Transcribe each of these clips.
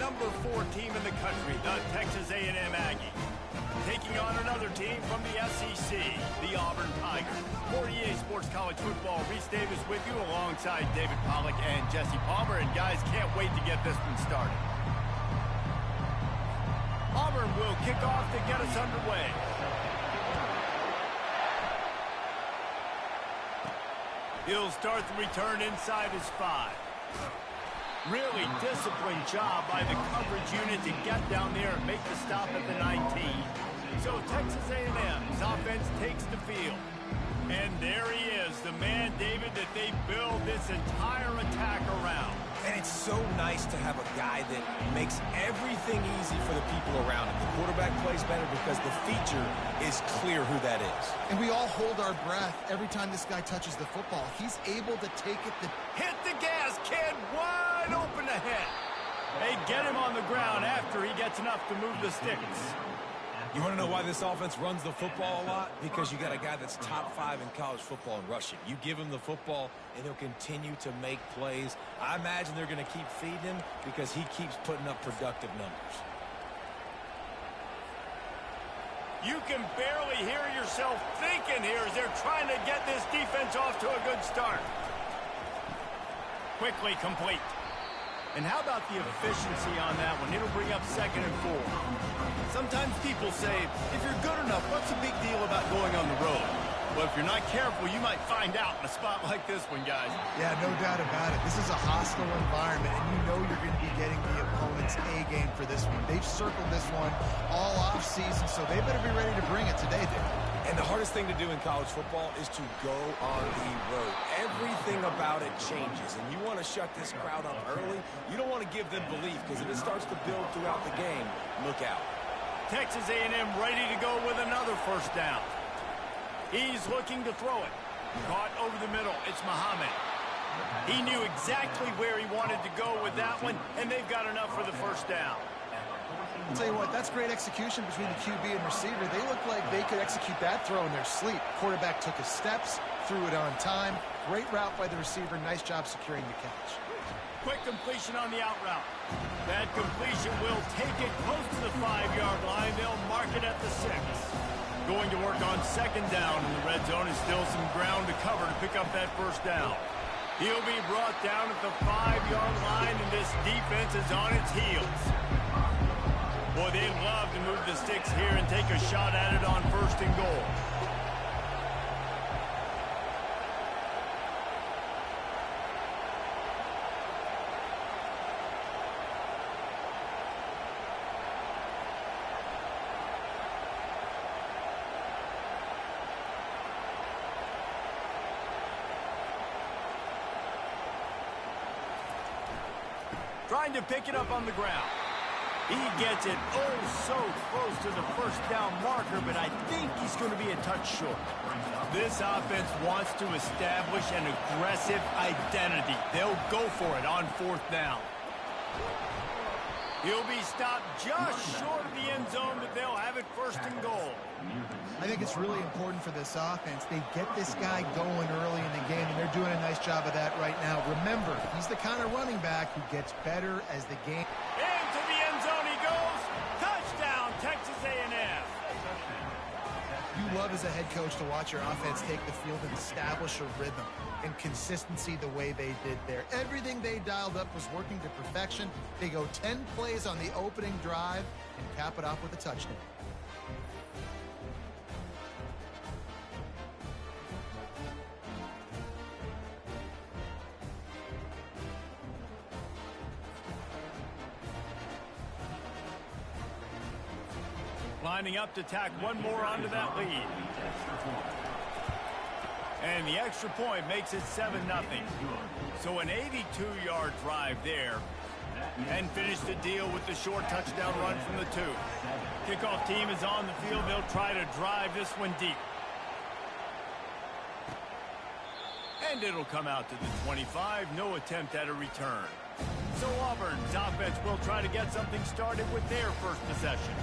number 4 team in the country, the Texas A&M Aggies. Taking on another team from the SEC, the Auburn Tigers. For EA Sports College Football, Reese Davis with you alongside David Pollack and Jesse Palmer. And guys, can't wait to get this one started. Auburn will kick off to get us underway. He'll start the return inside his 5. Really disciplined job by the coverage unit to get down there and make the stop at the 19. So Texas A&M's offense takes the field. And there he is, the man, David, that they build this entire attack around. And it's so nice to have a guy that makes everything easy for the people around him. The quarterback plays better because the feature is clear who that is. And we all hold our breath every time this guy touches the football. He's able to take it. Hit the gas, kid, wide open ahead. They get him on the ground after he gets enough to move the sticks. You want to know why this offense runs the football a lot? Because you got a guy that's top 5 in college football in rushing. You give him the football, and he'll continue to make plays. I imagine they're going to keep feeding him because he keeps putting up productive numbers. You can barely hear yourself thinking here as they're trying to get this defense off to a good start. Quickly complete. And how about the efficiency on that one? It'll bring up 2nd and 4. Sometimes people say, if you're good enough, what's the big deal about going on the road? Well, if you're not careful, you might find out in a spot like this one, guys. Yeah, no doubt about it. This is a hostile environment, and you know you're going to be getting the opponent's A game for this one. They've circled this one all offseason, so they better be ready to bring it today, Dave. And the hardest thing to do in college football is to go on the road. Everything about it changes, and you want to shut this crowd up early. You don't want to give them belief, because if it starts to build throughout the game, look out. Texas A&M ready to go with another first down. He's looking to throw it. Caught over the middle. It's Muhammad. He knew exactly where he wanted to go with that one, and they've got enough for the first down. I'll tell you what, that's great execution between the QB and receiver. They look like they could execute that throw in their sleep. Quarterback took his steps, threw it on time. Great route by the receiver. Nice job securing the catch. Quick completion on the out route. That completion will take it close to the 5-yard line. They'll mark it at the 6. Going to work on 2nd down in the red zone. Is still some ground to cover to pick up that first down. He'll be brought down at the 5-yard line, and this defense is on its heels. Boy, they'd love to move the sticks here and take a shot at it on 1st and goal. Trying to pick it up on the ground. He gets it so close to the first down marker, but I think he's going to be a touch short. This offense wants to establish an aggressive identity. They'll go for it on 4th down. He'll be stopped just short of the end zone, but they'll have it 1st and goal. I think it's really important for this offense. They get this guy going early in the game, and they're doing a nice job of that right now. Remember, he's the kind of running back who gets better as the game. Into the end zone he goes. Touchdown, Texas A&M. You love as a head coach to watch your offense take the field and establish a rhythm and consistency the way they did there. Everything they dialed up was working to perfection. They go 10 plays on the opening drive and cap it off with a touchdown. Lining up to tack one more onto that lead. And the extra point makes it 7-0. So an 82-yard drive there. And finish the deal with the short touchdown run from the 2. Kickoff team is on the field. They'll try to drive this one deep. And it'll come out to the 25. No attempt at a return. So Auburn's offense will try to get something started with their first possession.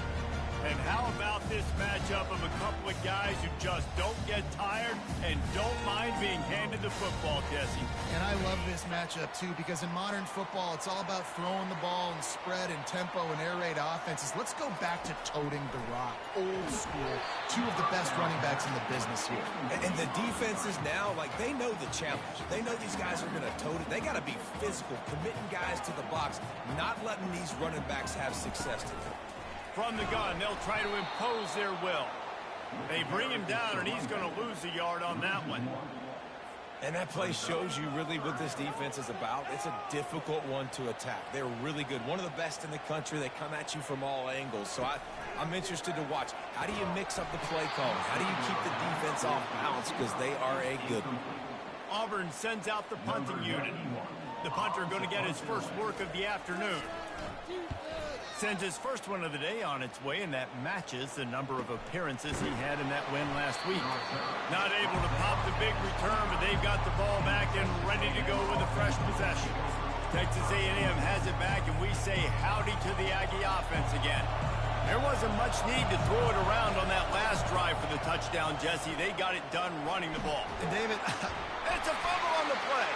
And how about this matchup of a couple of guys who just don't get tired and don't mind being handed the football, Jesse? And I love this matchup, too, because in modern football, it's all about throwing the ball and spread and tempo and air raid offenses. Let's go back to toting the rock. Old school. Two of the best running backs in the business here. And the defenses now, like, they know the challenge. They know these guys are going to tote it. They got to be physical, committing guys to the box, not letting these running backs have success today. From the gun, they'll try to impose their will. They bring him down, and he's going to lose a yard on that one. And that play shows you really what this defense is about. It's a difficult one to attack. They're really good. One of the best in the country. They come at you from all angles. So I'm interested to watch. How do you mix up the play calling? How do you keep the defense off balance? Because they are a good one. Auburn sends out the punting unit. The punter going to get his first work of the afternoon. Sends his first one of the day on its way, and that matches the number of appearances he had in that win last week. Not able to pop the big return, but they've got the ball back and ready to go with a fresh possession. Texas A&M has it back, and we say howdy to the Aggie offense again. There wasn't much need to throw it around on that last drive for the touchdown, Jesse. They got it done running the ball. And David, it's a fumble on the play.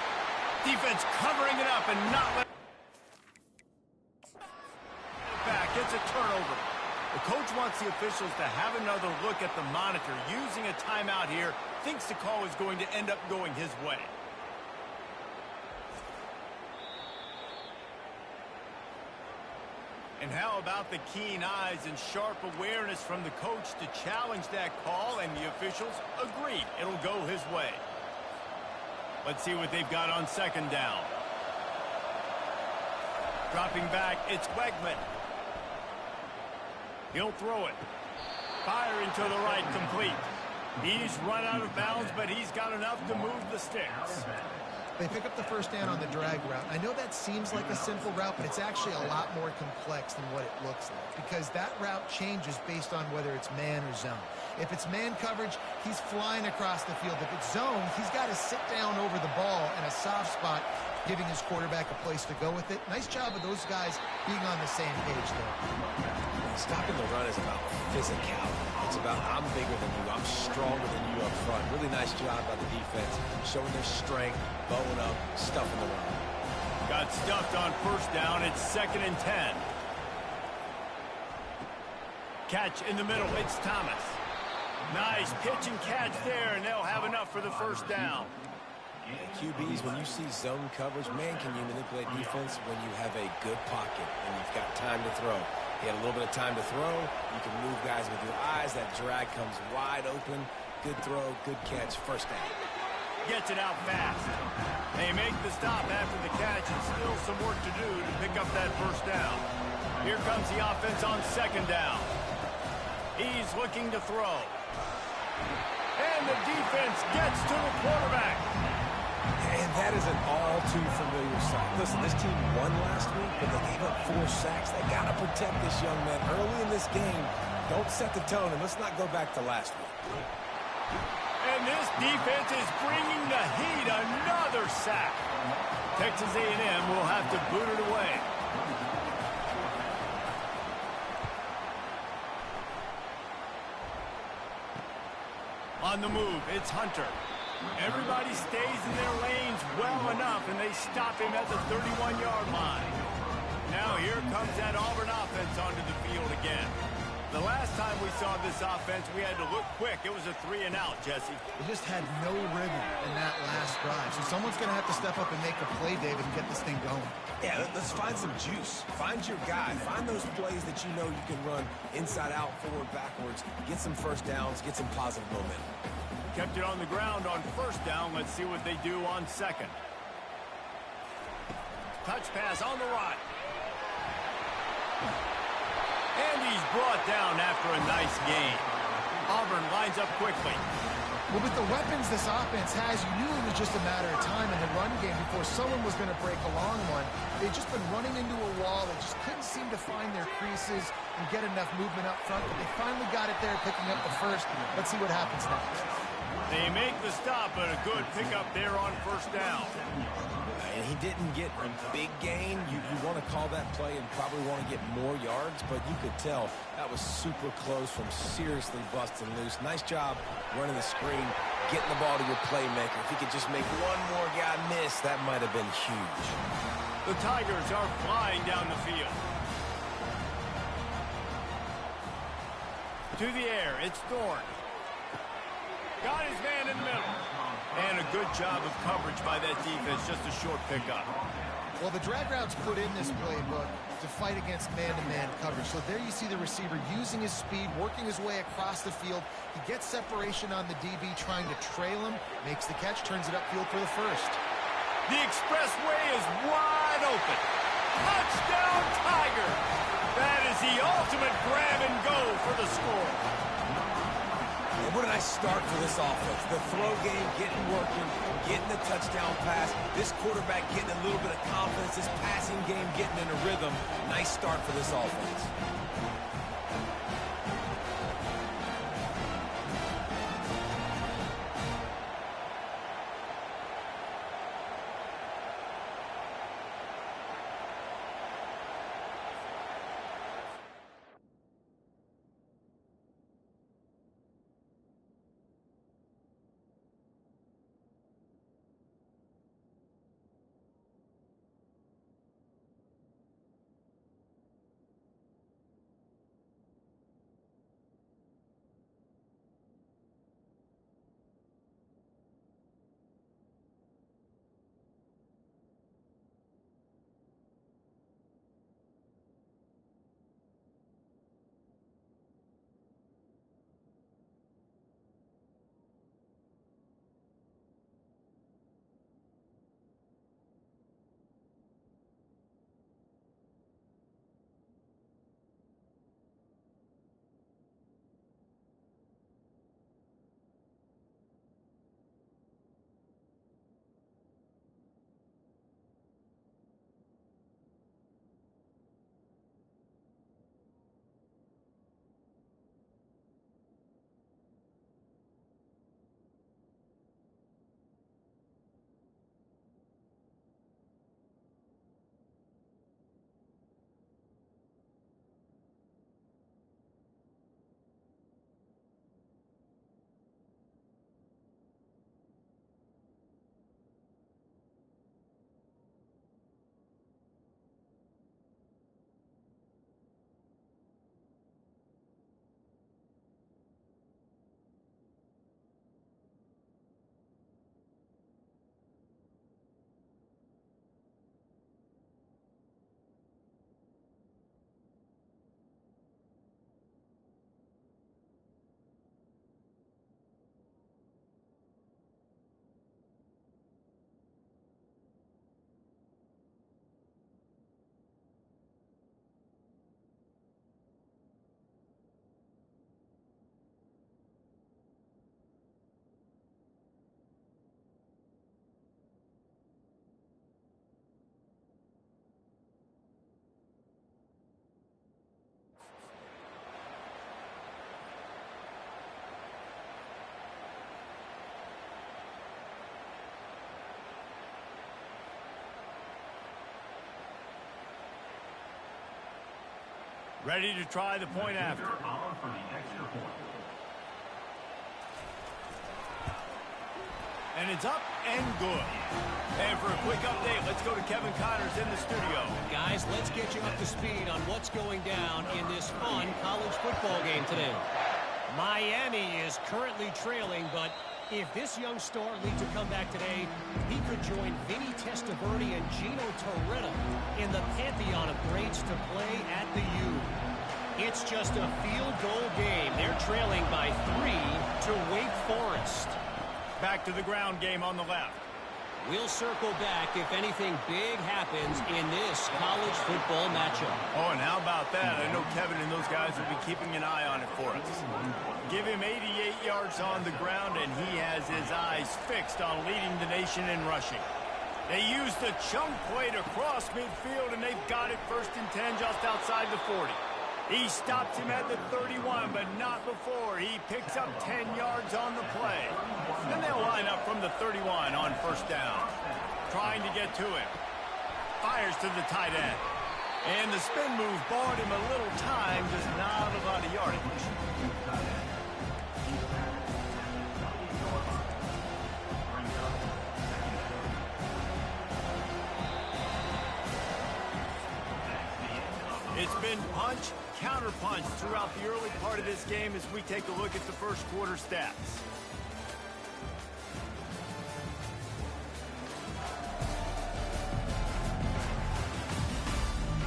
Defense covering it up and not letting back. It's a turnover. The coach wants the officials to have another look at the monitor. Using a timeout here, thinks the call is going to end up going his way. And how about the keen eyes and sharp awareness from the coach to challenge that call, and the officials agreed it'll go his way. Let's see what they've got on second down. Dropping back, it's Wegman. He'll throw it. Firing to the right, complete. He's run out of bounds, but he's got enough to move the sticks. they pick up the first down on the drag route. I know that seems like a simple route, but it's actually a lot more complex than what it looks like, because that route changes based on whether it's man or zone. If it's man coverage, he's flying across the field. If it's zone, he's got to sit down over the ball in a soft spot, giving his quarterback a place to go with it. Nice job of those guys being on the same page there. Stopping the run is about physicality. It's about I'm bigger than you, I'm stronger than you up front. Really nice job by the defense, showing their strength, bowing up, stuffing the run. Got stuffed on first down. It's 2nd and 10. Catch in the middle. It's Thomas. Nice pitch and catch there, and they'll have enough for the first down. QBs, when you see zone coverage, man, can you manipulate defense when you have a good pocket and you've got time to throw. He had a little bit of time to throw. You can move guys with your eyes. That drag comes wide open. Good throw, good catch, first down. Gets it out fast. They make the stop after the catch, and still some work to do to pick up that first down. Here comes the offense on 2nd down. He's looking to throw. And the defense gets to the quarterback. And that is an all-too-familiar sight. Listen, this team won last week, but they gave up 4 sacks. They got to protect this young man early in this game. Don't set the tone, and let's not go back to last week. And this defense is bringing the heat. Another sack. Texas A&M will have to boot it away. On the move, it's Hunter. Everybody stays in their lanes well enough, and they stop him at the 31-yard line. Now here comes that Auburn offense onto the field again. The last time we saw this offense, we had to look quick. It was a 3-and-out, Jesse. They just had no rhythm in that last drive. So someone's going to have to step up and make a play, David, and get this thing going. Yeah, let's find some juice. Find your guy. Find those plays that you know you can run inside out, forward, backwards. Get some first downs. Get some positive momentum. Kept it on the ground on first down. Let's see what they do on second. Touch pass on the right. And he's brought down after a nice gain. Auburn lines up quickly. Well, with the weapons this offense has, you knew it was just a matter of time in the run game before someone was going to break a long one. They've just been running into a wall. They just couldn't seem to find their creases and get enough movement up front, but they finally got it there, picking up the first. Let's see what happens next. They make the stop, but a good pickup there on first down. And he didn't get a big gain. You want to call that play and probably want to get more yards, but you could tell that was super close from seriously busting loose. Nice job running the screen, getting the ball to your playmaker. If he could just make one more guy miss, that might have been huge. The Tigers are flying down the field. To the air, it's Thorne. Got his man in the middle. And a good job of coverage by that defense, just a short pickup. Well, the drag routes put in this playbook to fight against man-to-man coverage. So there you see the receiver using his speed, working his way across the field. He gets separation on the DB, trying to trail him, makes the catch, turns it upfield for the first. The expressway is wide open. Touchdown, Tiger! That is the ultimate grab and go for the score. And what a nice start for this offense. The throw game getting working, getting the touchdown pass. This quarterback getting a little bit of confidence. This passing game getting in a rhythm. Nice start for this offense. Ready to try the point after. And it's up and good. And for a quick update, let's go to Kevin Connors in the studio. Guys, let's get you up to speed on what's going down in this fun college football game today. Miami is currently trailing, but if this young star leads a comeback today, he could join Vinny Testaverde and Gino Torretta in the pantheon of greats to play at the U. It's just a field goal game. They're trailing by 3 to Wake Forest. Back to the ground game on the left. We'll circle back if anything big happens in this college football matchup. Oh, and how about that? I know Kevin and those guys will be keeping an eye on it for us. Give him 88 yards on the ground, and he has his eyes fixed on leading the nation in rushing. They used the chunk play to cross midfield, and they've got it 1st and 10 just outside the 40. He stops him at the 31, but not before. He picks up 10 yards on the play. Then they'll line up from the 31 on 1st down. trying to get to him. Fires to the tight end. And the spin move bought him a little time, just not a lot of yardage. It's been punch, counter-punch throughout the early part of this game as we take a look at the first quarter stats.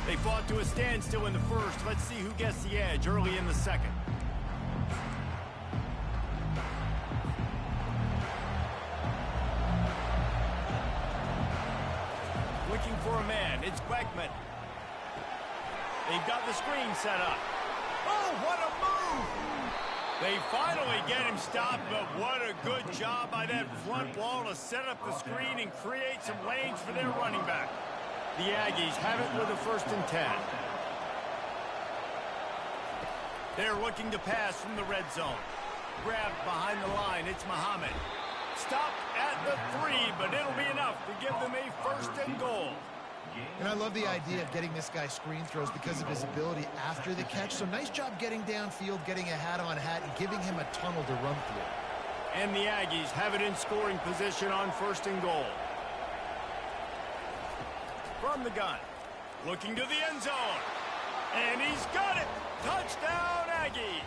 They fought to a standstill in the first. Let's see who gets the edge early in the second. Looking for a man. It's Beckman. They've got the screen set up. Oh, what a move! They finally get him stopped, but what a good job by that front wall to set up the screen and create some lanes for their running back. The Aggies have it with a 1st and 10. They're looking to pass from the red zone. Grabbed behind the line, it's Muhammad. Stopped at the 3, but it'll be enough to give them a 1st and goal. And I love the idea of getting this guy screen throws because of his ability after the catch. So nice job getting downfield, getting a hat-on-hat, and giving him a tunnel to run through. And the Aggies have it in scoring position on 1st and goal. From the gun. Looking to the end zone. And he's got it! Touchdown, Aggies!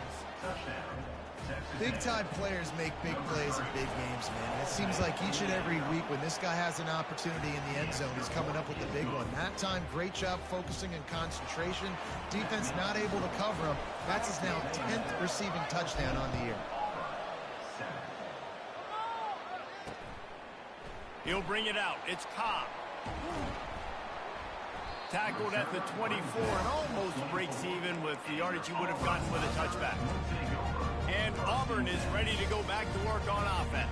Big-time players make big plays in big games, man. And it seems like each and every week when this guy has an opportunity in the end zone, he's coming up with the big one. That time, great job focusing and concentration. Defense not able to cover him. That's his now 10th receiving touchdown on the year. He'll bring it out. It's Cobb. Tackled at the 24 and almost breaks even with the yardage he would have gotten with a touchback. And Auburn is ready to go back to work on offense.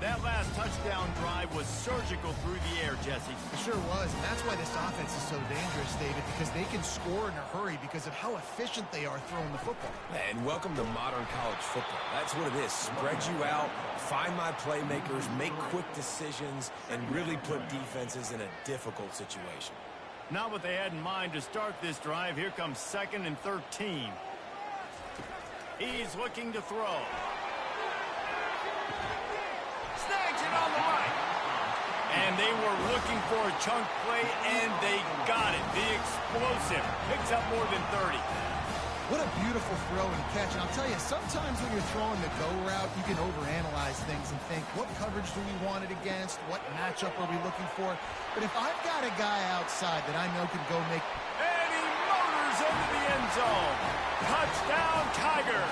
That last touchdown drive was surgical through the air, Jesse. It sure was, and that's why this offense is so dangerous, David, because they can score in a hurry because of how efficient they are throwing the football. And welcome to modern college football. That's what it is. Spread you out, find my playmakers, make quick decisions, and really put defenses in a difficult situation. Not what they had in mind to start this drive. Here comes 2nd and 13. He's looking to throw. Snags it on the right. And they were looking for a chunk play, and they got it. The explosive picks up more than 30. What a beautiful throw and catch. And I'll tell you, sometimes when you're throwing the go route, you can overanalyze things and think, what coverage do we want it against? What matchup are we looking for? But if I've got a guy outside that I know can go make... And he motors into the end zone. Touchdown, Tiger.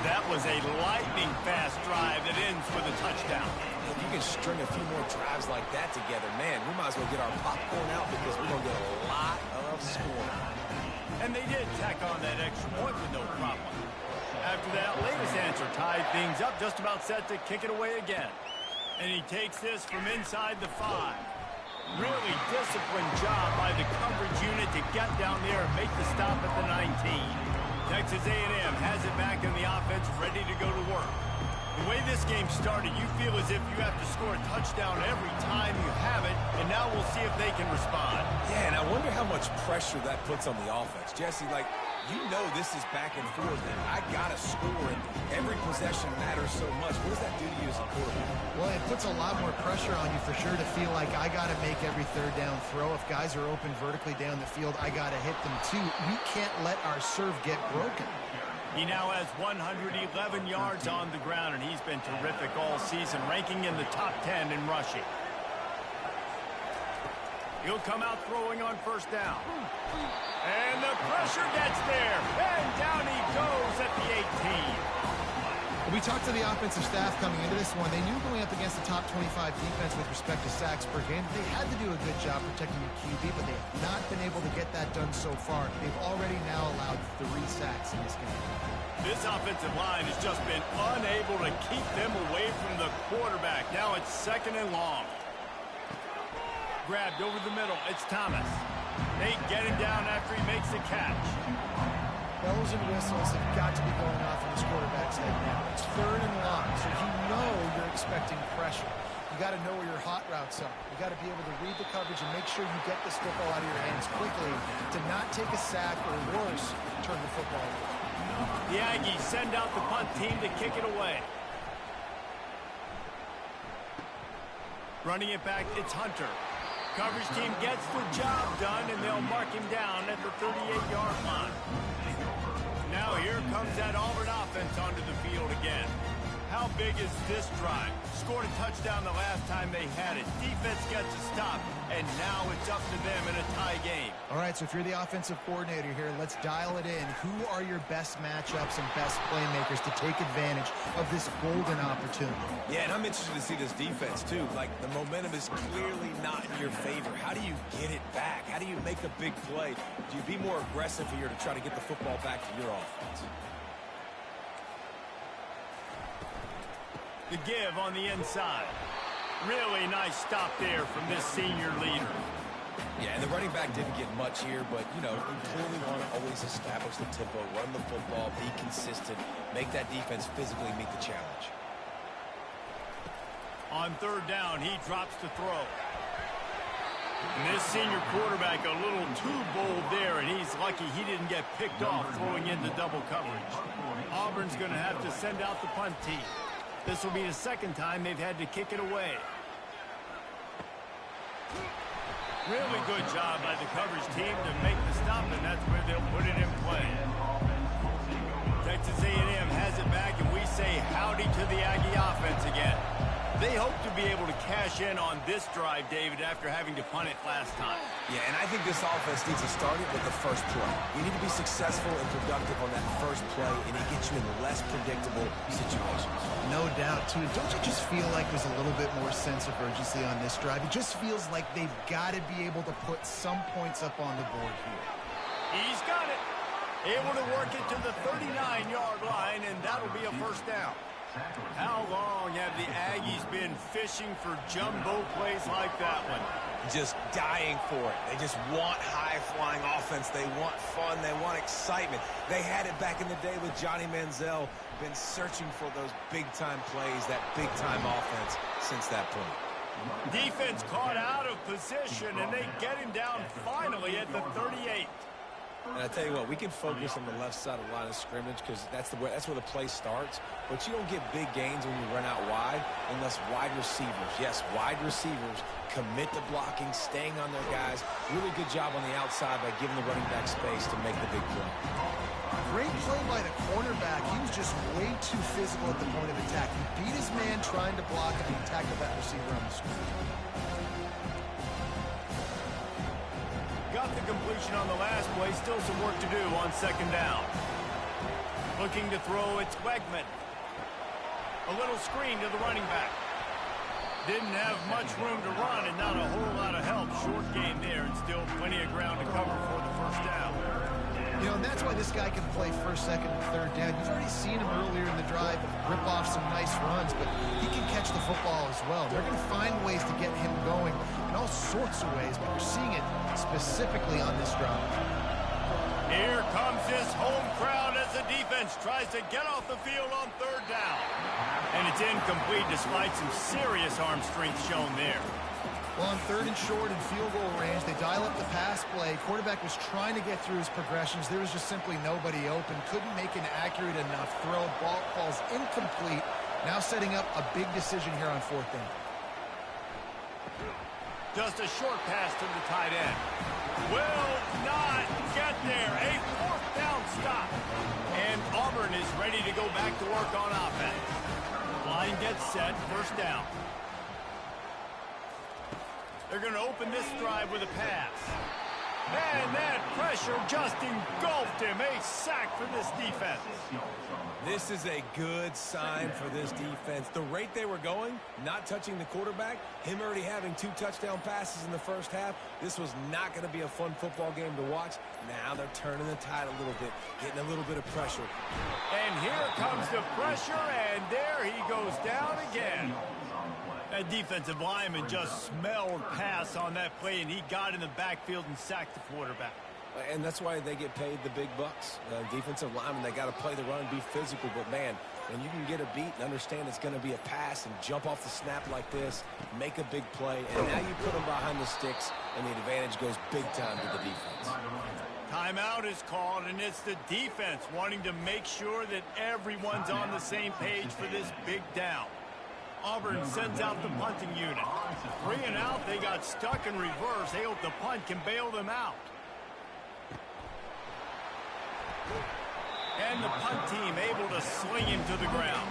That was a lightning-fast drive that ends with a touchdown. If you can string a few more drives like that together, man, we might as well get our popcorn out because we're going to get a lot of scoring. And they did tack on that extra point with no problem. After that latest answer tied things up, just about set to kick it away again. And he takes this from inside the 5. Really disciplined job by the coverage unit to get down there and make the stop at the 19. Texas A&M has it back in the offense, ready to go to work. The way this game started, you feel as if you have to score a touchdown every time you have it, and now we'll see if they can respond. Yeah, and I wonder how much pressure that puts on the offense. Jesse, like, you know this is back and forth, and I got to score, and every possession matters so much. What does that do to you as a quarterback? Well, it puts a lot more pressure on you for sure to feel like I got to make every 3rd down throw. If guys are open vertically down the field, I got to hit them too. We can't let our serve get broken. He now has 111 yards on the ground, and he's been terrific all season, ranking in the top 10 in rushing. He'll come out throwing on 1st down. And the pressure gets there, and down he goes at the 18. We talked to the offensive staff coming into this one. They knew going up against the top 25 defense with respect to sacks per game, they had to do a good job protecting the QB, but they have not been able to get that done so far. They've already now allowed 3 sacks in this game. This offensive line has just been unable to keep them away from the quarterback. Now it's 2nd and long. Grabbed over the middle. It's Thomas. They get him down after he makes the catch. Bells and whistles have got to be going off in this quarterback's head now. It's 3rd and long, so you know you're expecting pressure. You got to know where your hot routes are. You got to be able to read the coverage and make sure you get this football out of your hands quickly to not take a sack or worse, turn the football over. The Aggies send out the punt team to kick it away. Running it back, it's Hunter. Coverage team gets the job done, and they'll mark him down at the 38-yard line. Now here comes that Auburn offense onto the field again. How big is this drive? Scored a touchdown the last time they had it. Defense gets a stop, and now it's up to them in a tie game. All right, so if you're the offensive coordinator here, let's dial it in. Who are your best matchups and best playmakers to take advantage of this golden opportunity? Yeah, and I'm interested to see this defense, too. Like, the momentum is clearly not in your favor. How do you get it back? How do you make a big play? Do you be more aggressive here to try to get the football back to your offense? The give on the inside. Really nice stop there from this senior leader. Yeah, and the running back didn't get much here, but, you know, you clearly want to always establish the tempo, run the football, be consistent, make that defense physically meet the challenge. On third down, he drops to throw. And this senior quarterback a little too bold there, and he's lucky he didn't get picked off throwing into double coverage. Auburn's going to have to send out the punt team. This will be the second time they've had to kick it away. Really good job by the coverage team to make the stop, and that's where they'll put it in play. Texas A&M has it back, and we say howdy to the Aggie offense again. They hope to be able to cash in on this drive, David, after having to punt it last time. Yeah, and I think this offense needs to start it with the first play. You need to be successful and productive on that first play, and it gets you in less predictable situations. No doubt, too. Don't you just feel like there's a little bit more sense of urgency on this drive? It just feels like they've got to be able to put some points up on the board here. He's got it. Able to work it to the 39-yard line, and that'll be a first down. How long have the Aggies been fishing for jumbo plays like that one? Just dying for it. They just want high-flying offense. They want fun. They want excitement. They had it back in the day with Johnny Manziel. Been searching for those big-time plays, that big-time offense since that point. Defense caught out of position, and they get him down finally at the 38. And I tell you what, we can focus on the left side of the line of scrimmage because that's where the play starts. But you don't get big gains when you run out wide unless wide receivers, yes, wide receivers, commit to blocking, staying on their guys. Really good job on the outside by giving the running back space to make the big play. Great play by the cornerback. He was just way too physical at the point of attack. He beat his man trying to block and he tackled that receiver on the screen. Got the completion on the last play. Still some work to do on second down. Looking to throw, it's Wegman. A little screen to the running back. Didn't have much room to run and not a whole lot of help. Short game there and still plenty of ground to cover for the first down. You know, and that's why this guy can play first, second, and third down. You've already seen him earlier in the drive rip off some nice runs, but he can catch the football as well. They're going to find ways to get him going in all sorts of ways, but we're seeing it specifically on this drive. Here comes this home crowd as the defense tries to get off the field on third down. And it's incomplete despite some serious arm strength shown there. Well, on third and short and field goal range, they dial up the pass play. Quarterback was trying to get through his progressions. There was just simply nobody open. Couldn't make an accurate enough throw. Ball falls incomplete. Now setting up a big decision here on fourth down. Just a short pass to the tight end. Will not get there. A fourth down stop. And Auburn is ready to go back to work on offense. Line gets set. First down. They're going to open this drive with a pass. And that pressure just engulfed him. A sack for this defense. This is a good sign for this defense. The rate they were going, not touching the quarterback, him already having 2 touchdown passes in the first half, this was not going to be a fun football game to watch. Now they're turning the tide a little bit, getting a little bit of pressure. And here comes the pressure, and there he goes down again. That defensive lineman just smelled pass on that play, and he got in the backfield and sacked the quarterback. And that's why they get paid the big bucks. Defensive linemen, they got to play the run and be physical. But, man, when you can get a beat and understand it's going to be a pass and jump off the snap like this, make a big play, and now you put them behind the sticks, and the advantage goes big time to the defense. Timeout is called, and it's the defense wanting to make sure that everyone's on the same page for this big down. Auburn sends out the punting unit. 3 and out, they got stuck in reverse. They hope the punt can bail them out. And the punt team able to sling him to the ground.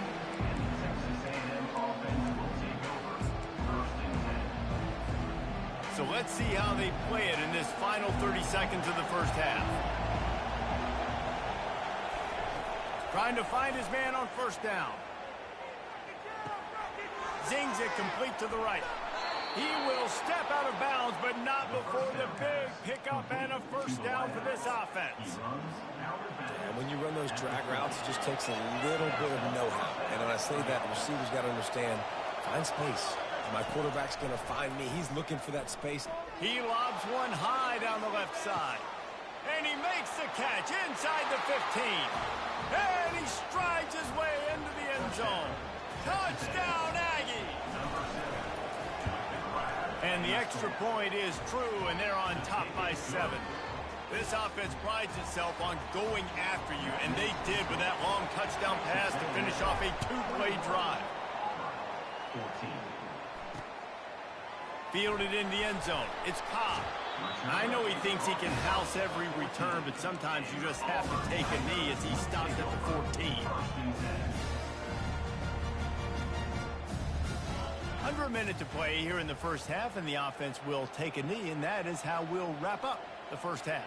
So let's see how they play it in this final 30 seconds of the first half. Trying to find his man on first down. Zings it complete to the right. He will step out of bounds, but not before the big pickup and a first down for this offense. And when you run those drag routes, it just takes a little bit of know-how. And when I say that, the receiver's got to understand, find space. My quarterback's going to find me. He's looking for that space. He lobs one high down the left side. And he makes the catch inside the 15. And he strides his way into the end zone. Touchdown, Aggies! And the extra point is true, and they're on top by 7. This offense prides itself on going after you, and they did with that long touchdown pass to finish off a 2-play drive. 14. Fielded in the end zone. It's Cobb. I know he thinks he can house every return, but sometimes you just have to take a knee as he stopped at the 14. Under a minute to play here in the first half, and the offense will take a knee, and that is how we'll wrap up the first half.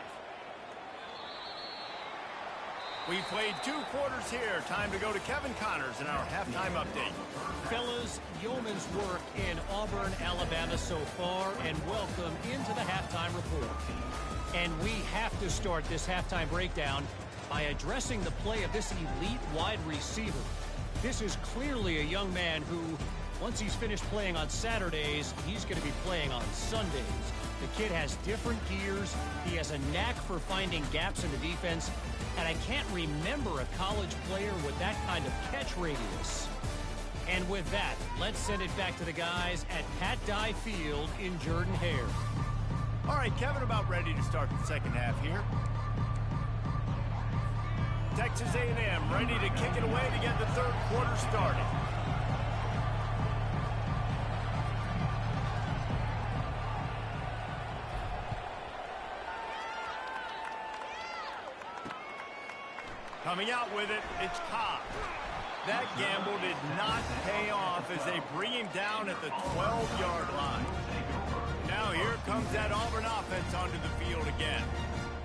We played 2 quarters here. Time to go to Kevin Connors in our halftime update. Fellas, yeoman's work in Auburn, Alabama so far, and welcome into the halftime report. And we have to start this halftime breakdown by addressing the play of this elite wide receiver. This is clearly a young man who, once he's finished playing on Saturdays, he's going to be playing on Sundays. The kid has different gears. He has a knack for finding gaps in the defense. And I can't remember a college player with that kind of catch radius. And with that, let's send it back to the guys at Pat Dye Field in Jordan-Hare. All right, Kevin, about ready to start the second half here. Texas A&M ready to kick it away to get the third quarter started. Coming out with it, it's Cobb. That gamble did not pay off as they bring him down at the 12-yard line. Now here comes that Auburn offense onto the field again.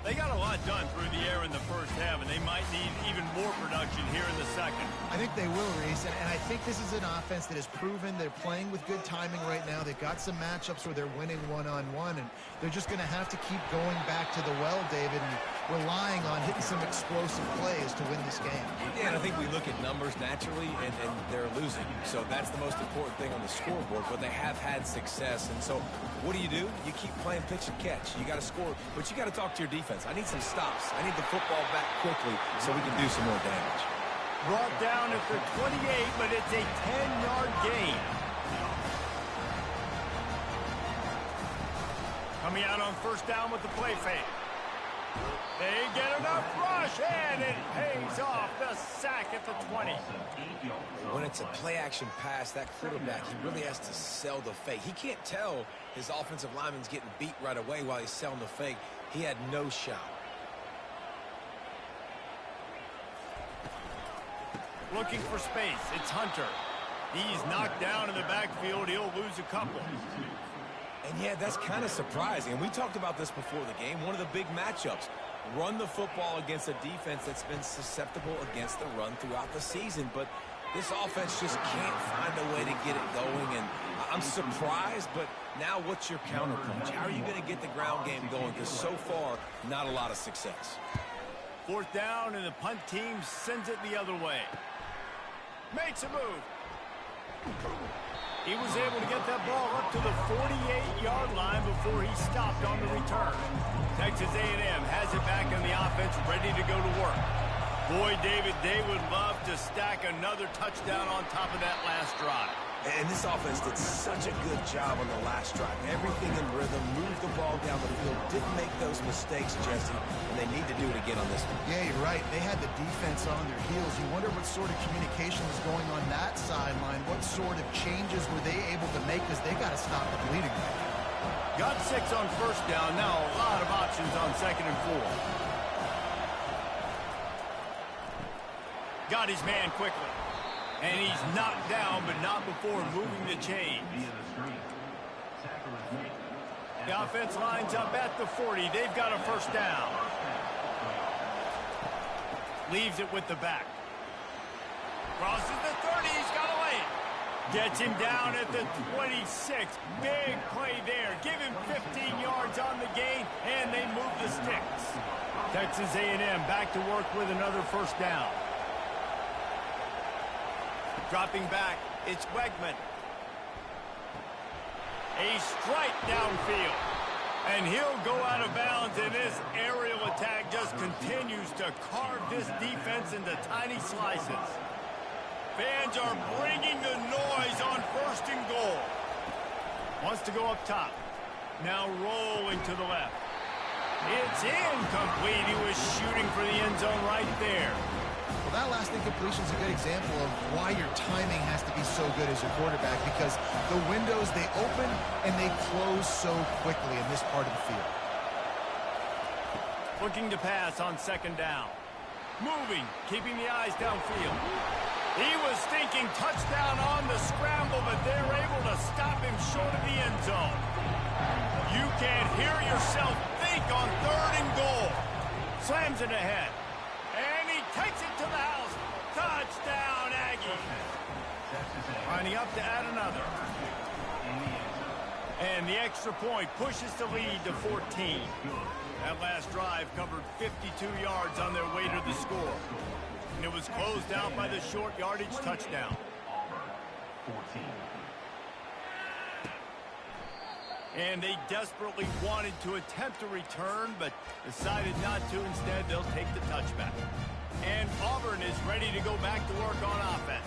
They got a lot done through the air in the first half, and they might need even more production here in the second. I think they will, Reese, and I think this is an offense that has proven they're playing with good timing right now. They've got some matchups where they're winning one-on-one, and they're just going to have to keep going back to the well, David, and relying on hitting some explosive plays to win this game. Yeah, and I think we look at numbers naturally, and they're losing. So that's the most important thing on the scoreboard, but they have had success. And so what do? You keep playing pitch and catch. You got to score, but you got to talk to your defense. I need some stops. I need the football back quickly so we can do some more damage. Brought down at the 28, but it's a 10-yard gain. Coming out on first down with the play fake. They get enough rush, and it pays off the sack at the 20. When it's a play-action pass, that quarterback, he really has to sell the fake. He can't tell his offensive lineman's getting beat right away while he's selling the fake. He had no shot. Looking for space. It's Hunter. He's knocked down in the backfield. He'll lose a couple. And, yeah, that's kind of surprising. And we talked about this before the game. One of the big matchups. Run the football against a defense that's been susceptible against the run throughout the season. But this offense just can't find a way to get it going. And I'm surprised, but now what's your counterpunch? How are you going to get the ground game going? Because so far, not a lot of success. Fourth down, and the punt team sends it the other way. Makes a move. He was able to get that ball up to the 48-yard line before he stopped on the return. Texas A&M has it back in the offense, ready to go to work. Boy, David, they would love to stack another touchdown on top of that last drive. And this offense did such a good job on the last drive. Everything in rhythm, moved the ball down the field, didn't make those mistakes, Jesse, and they need to do it again on this one. Yeah, you're right. They had the defense on their heels. You wonder what sort of communication was going on that sideline. What sort of changes were they able to make, because they got to stop the bleeding right now. Got 6 on first down. Now a lot of options on 2nd and 4. Got his man quickly. And he's knocked down, but not before moving the chains. The offense lines up at the 40. They've got a first down. Leaves it with the back. Crosses the 30. He's got away. Gets him down at the 26. Big play there. Give him 15 yards on the gain, and they move the sticks. Texas A&M back to work with another first down. Dropping back, it's Wegman. A strike downfield. And he'll go out of bounds, and this aerial attack just continues to carve this defense into tiny slices. Fans are bringing the noise on 1st and goal. Wants to go up top. Now rolling to the left. It's incomplete. He was shooting for the end zone right there. Well, that last incompletion is a good example of why your timing has to be so good as a quarterback, because the windows, they open and they close so quickly in this part of the field. Looking to pass on 2nd down. Moving, keeping the eyes downfield. He was thinking touchdown on the scramble, but they're able to stop him short of the end zone. You can't hear yourself think on 3rd and goal. Slams it ahead. And he takes it to the house. Touchdown, Aggies. Lining up to add another. And the extra point pushes the lead to 14. That last drive covered 52 yards on their way to the score. And it was closed out by the short yardage touchdown. And they desperately wanted to attempt a return, but decided not to. Instead, they'll take the touchback. And Auburn is ready to go back to work on offense.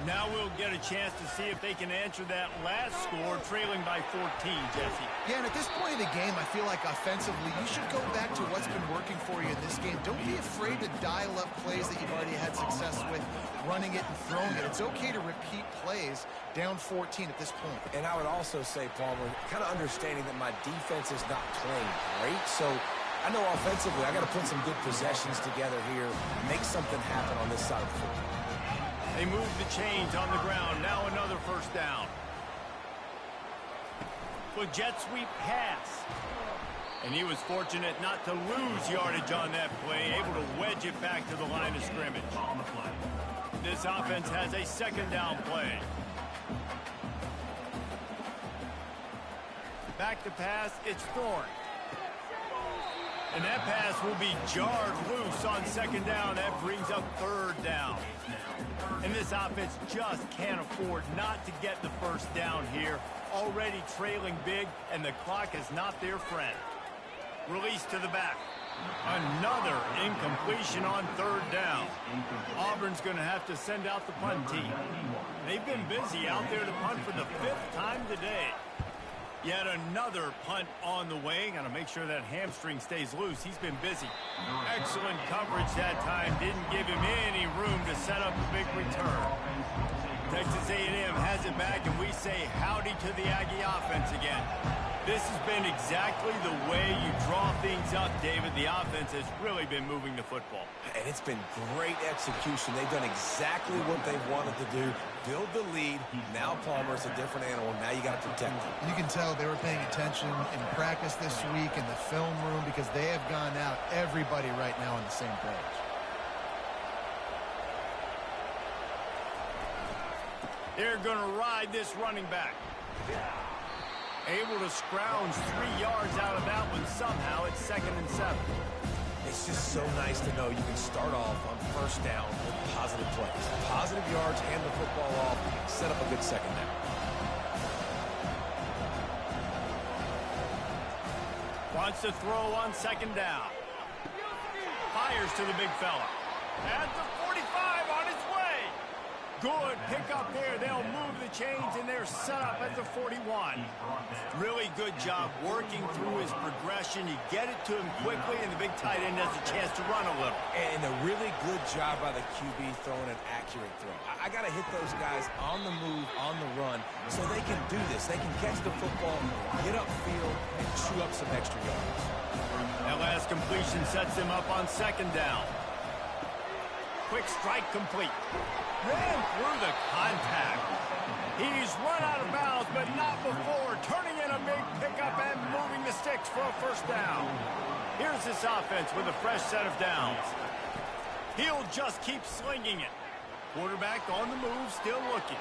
Now we'll get a chance to see if they can answer that last score, trailing by 14, Jesse. Yeah, and at this point of the game, I feel like offensively, you should go back to what's been working for you in this game. Don't be afraid to dial up plays that you've already had success with, running it and throwing it. It's okay to repeat plays down 14 at this point. And I would also say, Palmer, kind of understanding that my defense is not playing great, so I know offensively I got to put some good possessions together here, make something happen on this side of the football. They move the chains on the ground. Now another first down. With jet sweep pass. And he was fortunate not to lose yardage on that play, able to wedge it back to the line of scrimmage. This offense has a 2nd down play. Back to pass, it's Thorne. And that pass will be jarred loose on 2nd down. That brings up 3rd down. And this offense just can't afford not to get the first down here. Already trailing big, and the clock is not their friend. Release to the back. Another incompletion on 3rd down. Auburn's going to have to send out the punt team. They've been busy out there to punt for the 5th time today. Yet another punt on the way. Got to make sure that hamstring stays loose. He's been busy. Excellent coverage that time. Didn't give him any room to set up a big return. Texas A&M has it back, and we say howdy to the Aggie offense again. This has been exactly the way you draw things up, David. The offense has really been moving the football. And it's been great execution. They've done exactly what they wanted to do. Build the lead. Now Palmer's a different animal. Now you got to protect him. You can tell they were paying attention in practice this week in the film room, because they have gone out, everybody right now on the same page. They're going to ride this running back. Able to scrounge 3 yards out of that one. Somehow it's 2nd and 7. It's just so nice to know you can start off on 1st down with positive plays. Positive yards, hand the football off, set up a good 2nd down. Wants to throw on second down. Fires to the big fella. At the 45 on his way. Good pickup there. They'll move the chains, and they're set up at the 41. Really good job working through his progression. You get it to him quickly, and the big tight end has a chance to run a little. And a really good job by the QB throwing an accurate throw. I got to hit those guys on the move, on the run, so they can do this. They can catch the football, get upfield, and chew up some extra yards. That last completion sets him up on second down. Quick strike complete. Ran through the contact. He's run out of bounds, but not before turning in a big pickup and moving the sticks for a first down. Here's this offense with a fresh set of downs. He'll just keep slinging it. Quarterback on the move, still looking.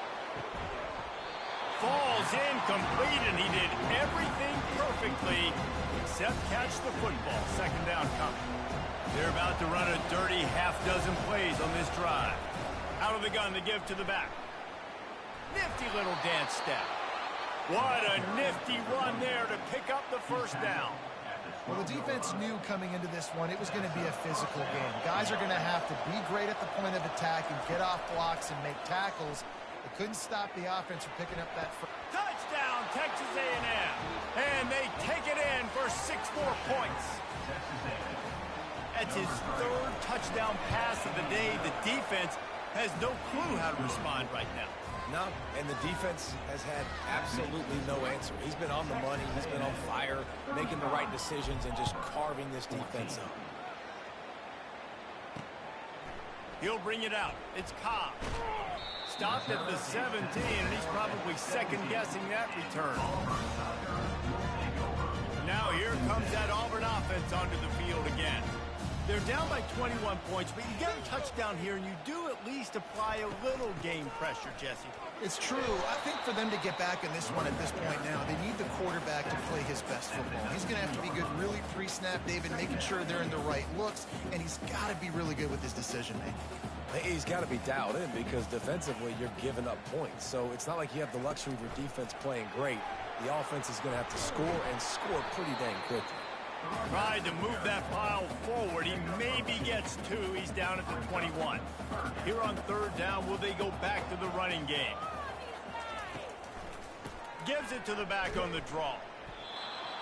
Falls incomplete, and he did everything perfectly except catch the football. Second down coming. They're about to run a dirty half-dozen plays on this drive. Out of the gun to give to the back. Nifty little dance step. What a nifty run there to pick up the first down. Well, the defense knew coming into this one it was going to be a physical game. Guys are going to have to be great at the point of attack and get off blocks and make tackles. They couldn't stop the offense from picking up that first. Touchdown, Texas A&M. And they take it in for 6 more points. That's his 3rd touchdown pass of the day. The defense has no clue how to respond right now. No, and the defense has had absolutely no answer. He's been on the money. He's been on fire, making the right decisions and just carving this defense up. He'll bring it out. It's Cobb. Stopped at the 17, and he's probably second-guessing that return. Now here comes that Auburn offense onto the field again. They're down by 21 points, but you get a touchdown here, and you do at least apply a little game pressure, Jesse. It's true. I think for them to get back in this one at this point now, they need the quarterback to play his best football. He's going to have to be good really pre-snap, David, making sure they're in the right looks, and he's got to be really good with his decision-making. He's got to be dialed in because defensively you're giving up points. So it's not like you have the luxury of your defense playing great. The offense is going to have to score and score pretty dang quickly. Tried to move that pile forward. He maybe gets 2. He's down at the 21. Here on 3rd down, will they go back to the running game? Gives it to the back on the draw.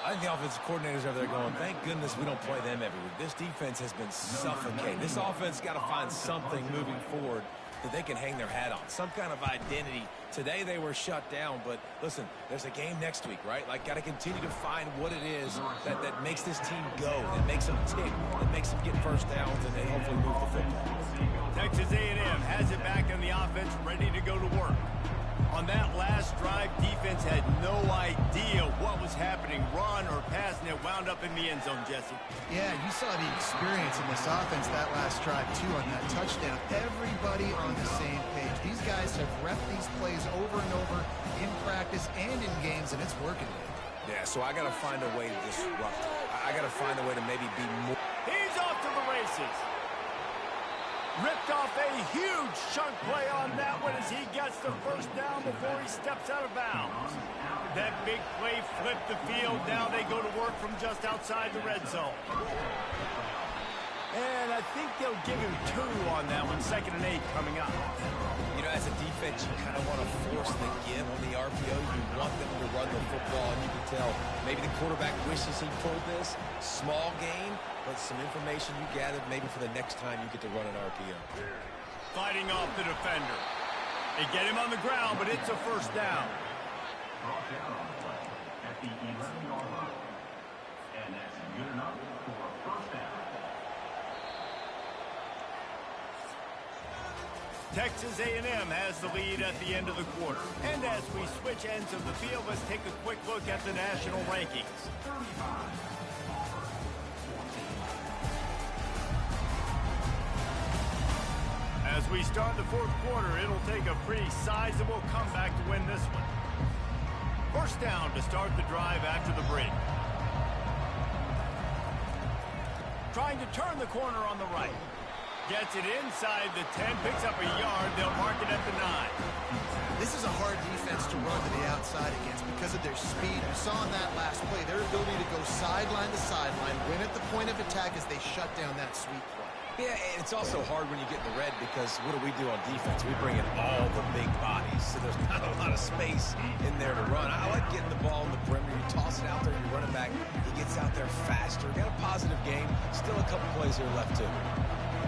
I think the offensive coordinators over there going, thank goodness we don't play them every week. This defense has been suffocating. This offense got to find something moving forward that they can hang their hat on, some kind of identity. Today they were shut down, but listen, there's a game next week, right? Like, got to continue to find what it is that makes this team go, that makes them tick, that makes them get first downs, and then hopefully move the football. Texas A&M has it back in the offense, ready to go to work. On that last drive, defense had no idea what was happening, run or pass, and it wound up in the end zone, Jesse. Yeah, you saw the experience in this offense that last drive, too, on that touchdown. Everybody on the same page. These guys have repped these plays over and over in practice and in games, and it's working. Yeah, so I got to find a way to disrupt. I got to find a way to maybe be more. He's off to the races. Ripped off a huge chunk play on that one as he gets the first down before he steps out of bounds. That big play flipped the field. Now they go to work from just outside the red zone. And I think they'll give him 2 on that one. 2nd and 8 coming up. You know, as a defense, you kind of want to force the give on the RPO. You want them to run the football, and you can tell maybe the quarterback wishes he pulled this. Small gain, but some information you gathered maybe for the next time you get to run an RPO. Fighting off the defender. They get him on the ground, but it's a first down. Brought down at the 11-yard line. And that's good enough for a first down. Texas A&M has the lead at the end of the quarter. And as we switch ends of the field, let's take a quick look at the national rankings. As we start the 4th quarter, it'll take a pretty sizable comeback to win this one. First down to start the drive after the break. Trying to turn the corner on the right. Gets it inside the 10, picks up a yard. They'll mark it at the 9. This is a hard defense to run to the outside against because of their speed. We saw in that last play their ability to go sideline to sideline, win at the point of attack as they shut down that sweep play. Yeah, and it's also hard when you get in the red because what do we do on defense? We bring in all the big bodies, so there's not a lot of space in there to run. I like getting the ball in the perimeter. You toss it out there, you run it back. He gets out there faster. Got a positive game. Still a couple plays here left, too.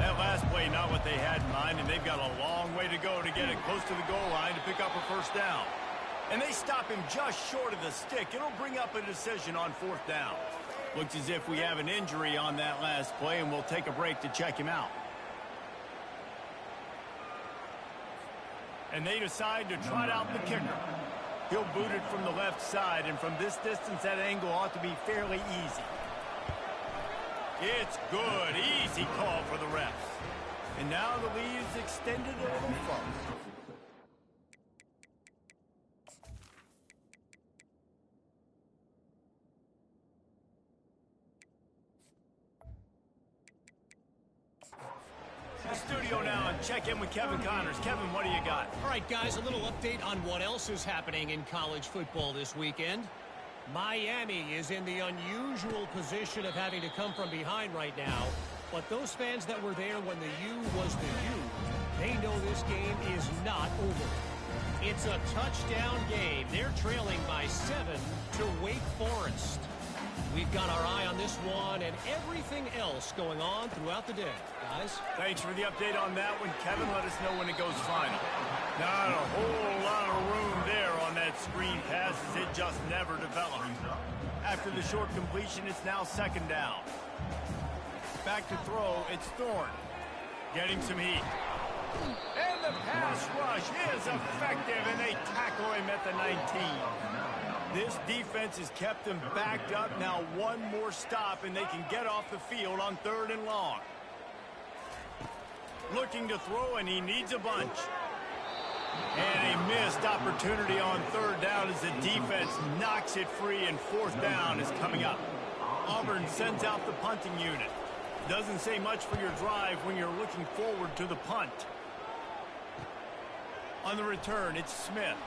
That last play, not what they had in mind, and they've got a long way to go to get it close to the goal line to pick up a first down. And they stop him just short of the stick. It'll bring up a decision on 4th down. Looks as if we have an injury on that last play, and we'll take a break to check him out. And they decide to trot out the kicker. He'll boot it from the left side, and from this distance, that angle ought to be fairly easy. It's good. Easy call for the refs. And now the lead is extended a little farther. The studio now and check in with Kevin Connors. Kevin, what do you got? All right, guys, a little update on what else is happening in college football this weekend. Miami is in the unusual position of having to come from behind right now. But those fans that were there when the U was the U, they know this game is not over. It's a touchdown game. They're trailing by 7 to Wake Forest. We've got our eye on this one and everything else going on throughout the day. Guys? Thanks for the update on that one, Kevin. Let us know when it goes final. Not a whole lot of room there on that screen pass as it just never developed. After the short completion, it's now 2nd down. Back to throw, it's Thorne. Getting some heat. And the pass rush is effective, and they tackle him at the 19. This defense has kept them backed up. Now one more stop, and they can get off the field on 3rd and long. Looking to throw, and he needs a bunch. And a missed opportunity on 3rd down as the defense knocks it free, and 4th down is coming up. Auburn sends out the punting unit. Doesn't say much for your drive when you're looking forward to the punt. On the return, it's Smith.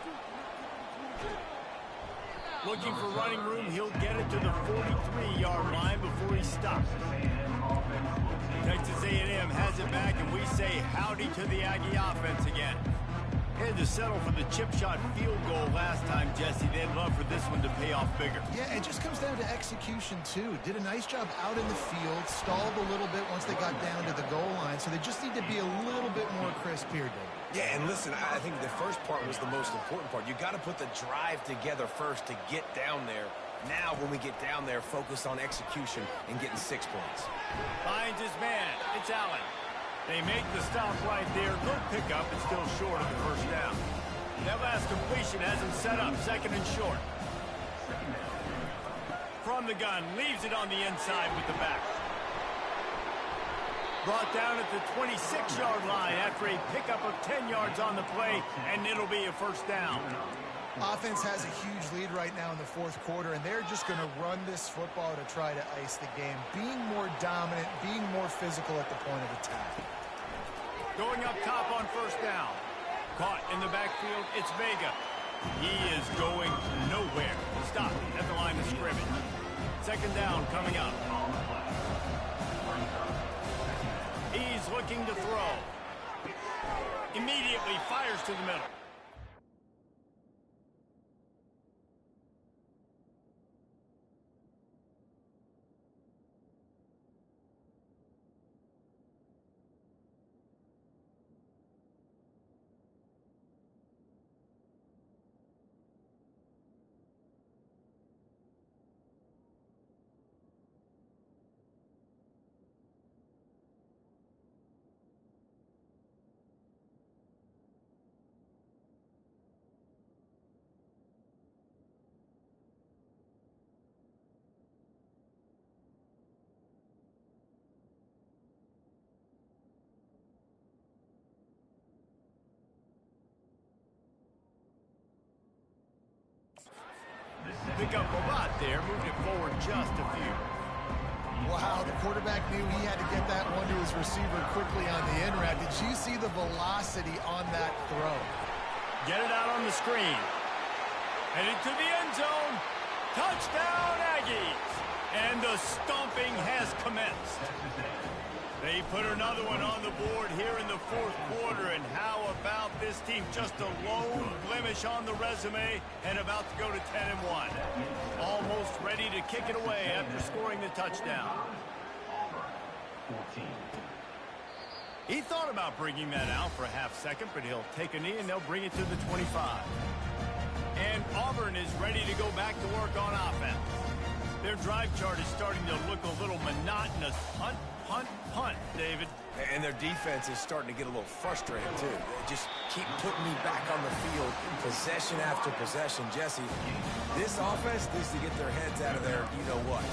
Looking for running room, he'll get it to the 43-yard line before he stops. Texas A&M has it back, and we say howdy to the Aggie offense again. Had to settle for the chip shot field goal last time, Jesse. They'd love for this one to pay off bigger. Yeah, it just comes down to execution, too. Did a nice job out in the field, stalled a little bit once they got down to the goal line, so they just need to be a little bit more crisp here, Dave. Yeah, and listen, I think the first part was the most important part. You got to put the drive together first to get down there. Now, when we get down there, focus on execution and getting 6 points. Finds his man. It's Allen. They make the stop right there. Good pickup, but still short of the first down. That last completion has him set up 2nd and short. From the gun, leaves it on the inside with the back. Brought down at the 26-yard line after a pickup of 10 yards on the play, and it'll be a first down. Offense has a huge lead right now in the 4th quarter, and they're just going to run this football to try to ice the game. Being more dominant, being more physical at the point of attack. Going up top on 1st down. Caught in the backfield, it's Vega. He is going nowhere. Stopped at the line of scrimmage. 2nd down coming up. He's looking to throw. Immediately fires to the middle. Pick up a lot there, moved it forward just a few. Wow, the quarterback knew he had to get that one to his receiver quickly on the in route. Did you see the velocity on that throw? Get it out on the screen. Headed to the end zone. Touchdown, Aggies. And the stomping has commenced. They put another one on the board here in the fourth quarter. And how about this team? Just a lone blemish on the resume and about to go to 10-1. Almost ready to kick it away after scoring the touchdown. He thought about bringing that out for a half second, but he'll take a knee and they'll bring it to the 25. And Auburn is ready to go back to work on offense. Their drive chart is starting to look a little monotonous. Punt, punt, punt, David. And their defense is starting to get a little frustrated, too. They just keep putting me back on the field, possession after possession. Jesse, this offense needs to get their heads out of there, you-know-what.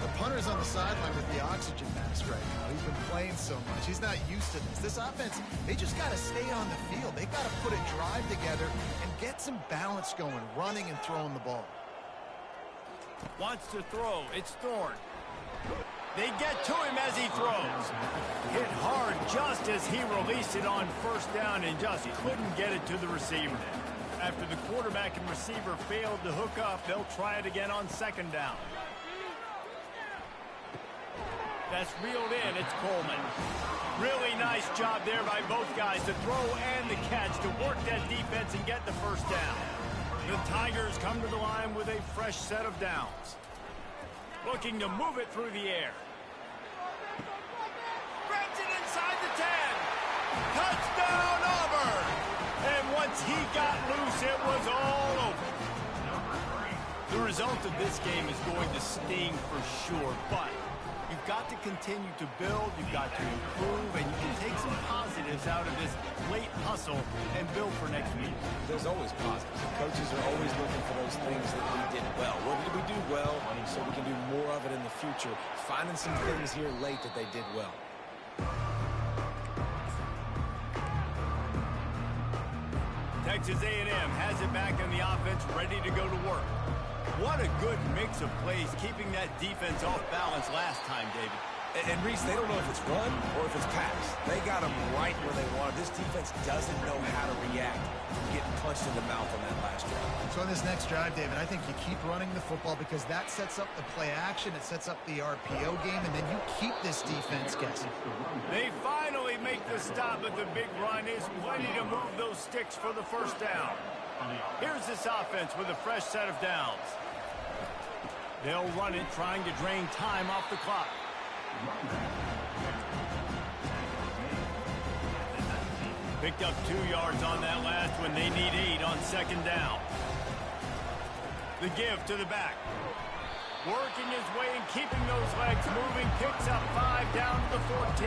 The punter's on the sideline with the oxygen mask right now. He's been playing so much. He's not used to this. This offense, they just got to stay on the field. They've got to put a drive together and get some balance going, running and throwing the ball. Wants to throw. It's Thorne. They get to him as he throws. Hit hard just as he released it on first down and just couldn't get it to the receiver. After the quarterback and receiver failed to hook up, they'll try it again on second down. That's reeled in. It's Coleman. Really nice job there by both guys, the throw and the catch, to work that defense and get the first down. The Tigers come to the line with a fresh set of downs. Looking to move it through the air. Grabs it inside the 10. Touchdown, Auburn! And once he got loose, it was all over. The result of this game is going to sting for sure, but you've got to continue to build, you've got to improve, and you can take some positives out of this late hustle and build for next week. There's always positives. Coaches are always looking for those things that we did well. What did we do well so we can do more of it in the future? Finding some things here late that they did well. Texas A&M has it back in the offense, ready to go to work. What a good mix of plays, keeping that defense off balance last time, David. And Reese, they don't know if it's run or if it's pass. They got them right where they want. This defense doesn't know how to react to getting punched in the mouth on that last drive. So on this next drive, David, I think you keep running the football because that sets up the play action, it sets up the RPO game, and then you keep this defense guessing. They finally make the stop, but the big run is plenty to move those sticks for the first down. Here's this offense with a fresh set of downs. They'll run it, trying to drain time off the clock. Picked up 2 yards on that last one. They need 8 on second down. The give to the back. Working his way and keeping those legs moving. Picks up 5 down to the 14.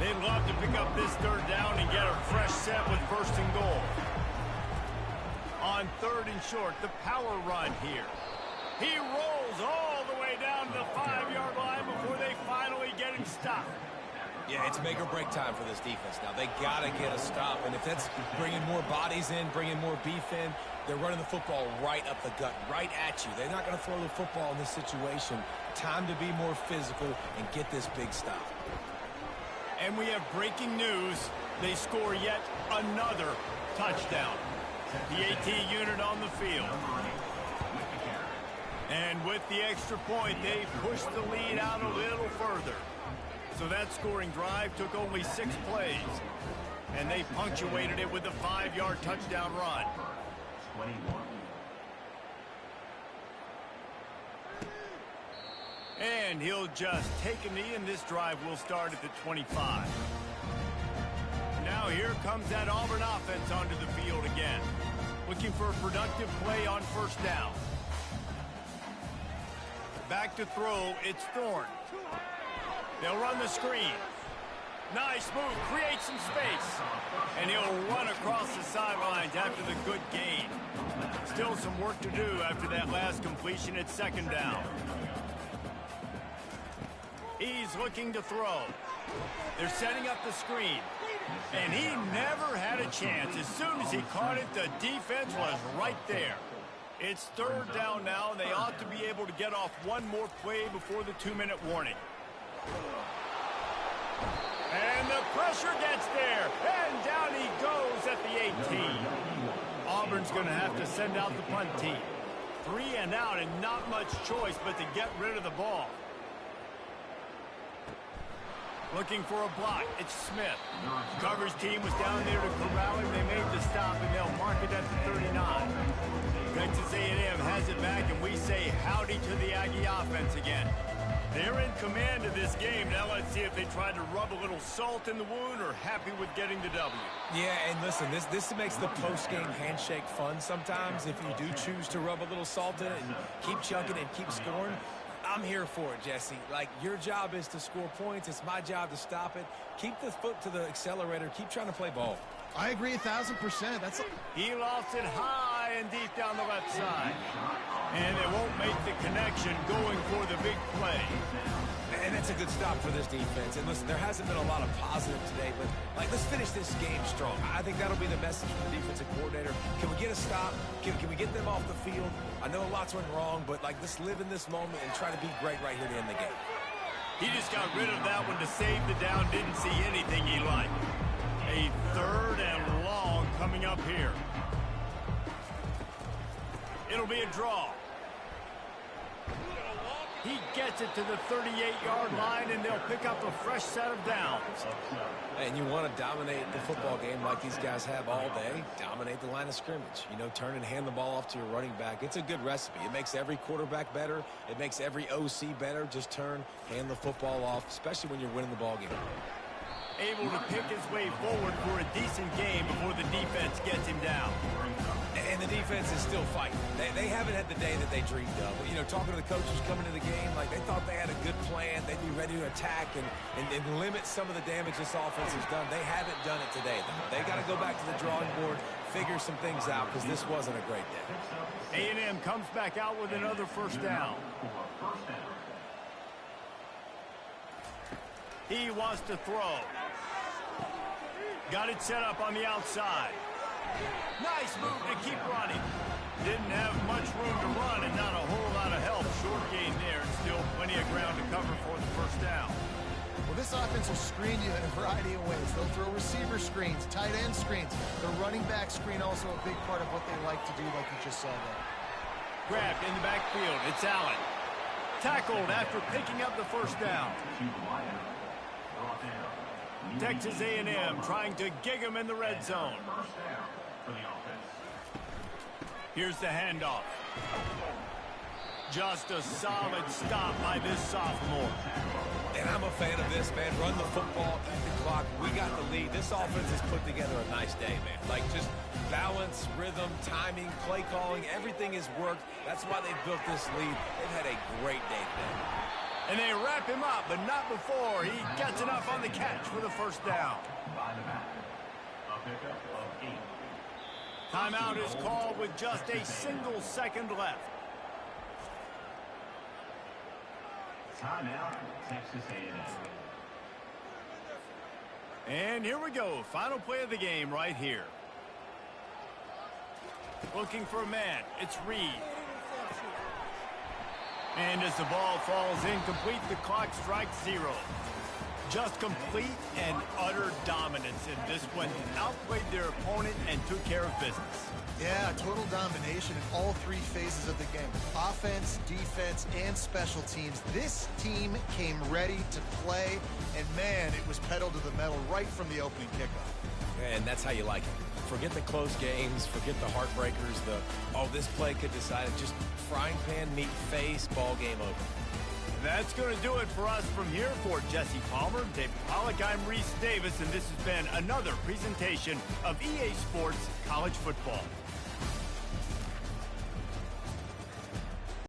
They'd love to pick up this third down and get a fresh set with first and goal. On third and short, the power run here. He rolls all the way down to the 5-yard line before they finally get him stopped. Yeah, it's make or break time for this defense now. They got to get a stop, and if that's bringing more bodies in, bringing more beef in, they're running the football right up the gut, right at you. They're not going to throw the football in this situation. Time to be more physical and get this big stop. And we have breaking news. They score yet another touchdown. The AT unit on the field. And with the extra point, they pushed the lead out a little further. So that scoring drive took only 6 plays. And they punctuated it with a 5-yard touchdown run. 21. And he'll just take a knee, and this drive will start at the 25. Now here comes that Auburn offense onto the field again. Looking for a productive play on first down. Back to throw, it's Thorne. They'll run the screen. Nice move, create some space. And he'll run across the sidelines after the good gain. Still some work to do after that last completion at second down. He's looking to throw. They're setting up the screen. And he never had a chance. As soon as he caught it, the defense was right there. It's third down now, and they ought to be able to get off one more play before the 2-minute warning. And the pressure gets there, and down he goes at the 18. Auburn's going to have to send out the punt team. 3 and out, and not much choice but to get rid of the ball. Looking for a block. It's Smith. The coverage team was down there to corral him. They made the stop, and they'll mark it at the 39. Texas A&M has it back, and we say howdy to the Aggie offense again. They're in command of this game. Now let's see if they try to rub a little salt in the wound or happy with getting the W. Yeah, and listen, this makes the post-game handshake fun sometimes if you do choose to rub a little salt in it and keep chucking and keep scoring. I'm here for it, Jesse. Like, your job is to score points. It's my job to stop it. Keep the foot to the accelerator. Keep trying to play ball. I agree 1,000%. He lost it high and deep down the left side. And they won't make the connection going for the big play. And that's a good stop for this defense. And listen, there hasn't been a lot of positive today, but like, let's finish this game strong. I think that'll be the message from the defensive coordinator. Can we get a stop? Can we get them off the field? I know a lot's went wrong, but like, let's live in this moment and try to be great right here to end the game. He just got rid of that one to save the down. Didn't see anything he liked. A 3rd and long coming up here. It'll be a draw. He gets it to the 38-yard line, and they'll pick up a fresh set of downs. And you want to dominate the football game like these guys have all day. Dominate the line of scrimmage. You know, turn and hand the ball off to your running back. It's a good recipe. It makes every quarterback better. It makes every OC better. Just turn, hand the football off, especially when you're winning the ball game. Able to pick his way forward for a decent game before the defense gets him down. And the defense is still fighting. They haven't had the day that they dreamed of. You know, talking to the coaches coming to the game, like, they thought they had a good plan. They'd be ready to attack and limit some of the damage this offense has done. They haven't done it today, though. They got to go back to the drawing board, figure some things out, because this wasn't a great day. A&M comes back out with another first down. He wants to throw. Got it set up on the outside. Nice move to keep running. Didn't have much room to run and not a whole lot of help. Short gain there, and still plenty of ground to cover for the first down. Well, this offense will screen you in a variety of ways. They'll throw receiver screens, tight end screens. The running back screen also a big part of what they like to do, like you just saw there. Grabbed in the backfield. It's Allen. Tackled after picking up the first down. Texas A&M trying to gig him in the red zone. Here's the handoff. Just a solid stop by this sophomore. And I'm a fan of this, man. Run the football, keep the clock. We got the lead. This offense has put together a nice day, man. Like, just balance, rhythm, timing, play calling, everything has worked. That's why they've built this lead. They've had a great day today. And they wrap him up, but not before he gets enough on the catch for the first down. Timeout is called with just a single second left. Timeout, Texas A&M. And here we go. Final play of the game right here. Looking for a man. It's Reed. And as the ball falls incomplete, the clock strikes 0. Just complete and utter dominance in this one. Outplayed their opponent and took care of business. Yeah, total domination in all 3 phases of the game. Offense, defense, and special teams. This team came ready to play, and man, it was pedal to the metal right from the opening kickoff. And that's how you like it. Forget the close games, forget the heartbreakers, this play could decide it. Just frying pan, meat face, ball game over. That's going to do it for us from here. For Jesse Palmer, David Pollack, I'm Reese Davis, and this has been another presentation of EA Sports College Football.